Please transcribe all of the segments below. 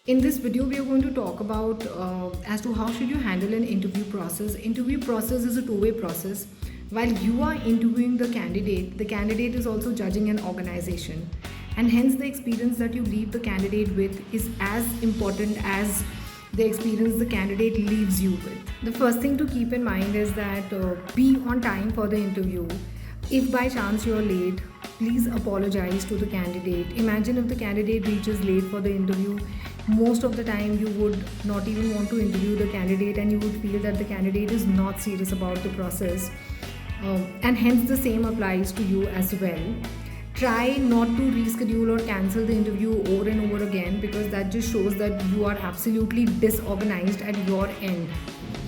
In this video, we are going to talk about as to how should you handle an interview process. Interview process is a two-way process. While you are interviewing the candidate is also judging an organization, and hence the experience that you leave the candidate with is as important as the experience the candidate leaves you with. The first thing to keep in mind is that be on time for the interview. If by chance you're late, please apologize to the candidate. Imagine if the candidate reaches late for the interview. Most of the time, you would not even want to interview the candidate, and you would feel that the candidate is not serious about the process. And hence, the same applies to you as well. Try not to reschedule or cancel the interview over and over again, because that just shows that you are absolutely disorganized at your end.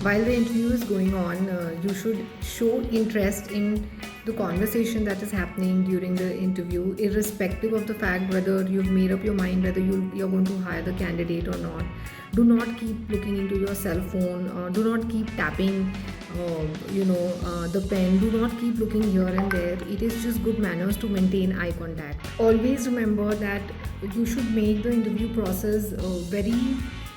While the interview is going on, you should show interest in the conversation that is happening during the interview, irrespective of the fact whether you've made up your mind whether you're going to hire the candidate or not. Do not keep looking into your cell phone. Do not keep tapping, the pen. Do not keep looking here and there. It is just good manners to maintain eye contact. Always remember that you should make the interview process very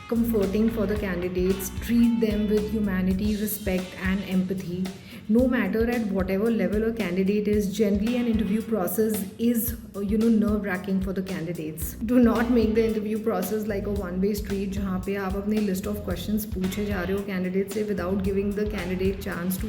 comforting for the candidates. Treat them with humanity, respect, and empathy. No matter at whatever level a candidate is, generally an interview process is nerve-wracking for the candidates. Do not make the interview process like a one-way street जहाँ पे आप अपनी list of questions पूछे जा रहे हो candidate से without giving the candidate chance to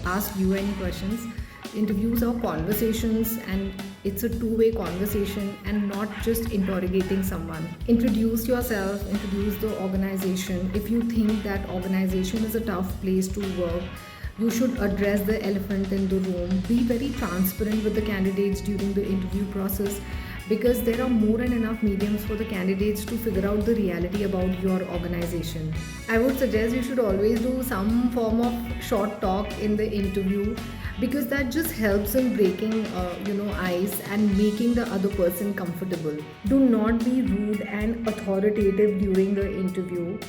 ask you any questions. Interviews are conversations, and it's a two-way conversation and not just interrogating someone. Introduce yourself, introduce the organization. If you think that organization is a tough place to work, you should address the elephant in the room. Be very transparent with the candidates during the interview process, because there are more than enough mediums for the candidates to figure out the reality about your organization. I would suggest you should always do some form of short talk in the interview, because that just helps in breaking ice and making the other person comfortable. Do not be rude and authoritative during the interview.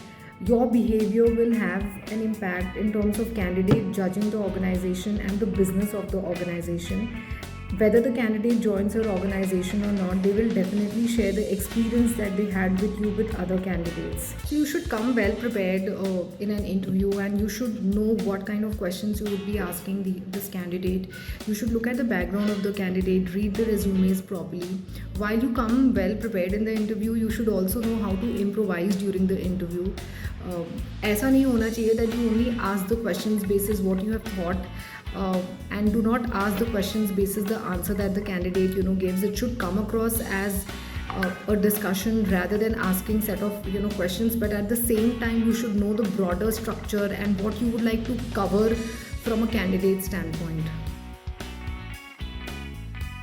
Your behavior will have an impact in terms of candidate judging the organization and the business of the organization. Whether the candidate joins your organization or not, they will definitely share the experience that they had with you with other candidates. So you should come well prepared in an interview, and you should know what kind of questions you would be asking this candidate. You should look at the background of the candidate, read the resumes properly. While you come well prepared in the interview, you should also know how to improvise during the interview. ऐसा नहीं होना चाहिए that you only ask the questions basis what you have thought, and do not ask the questions basis the answer that the candidate gives. It should come across as a discussion rather than asking set of questions, but at the same time you should know the broader structure and what you would like to cover from a candidate standpoint.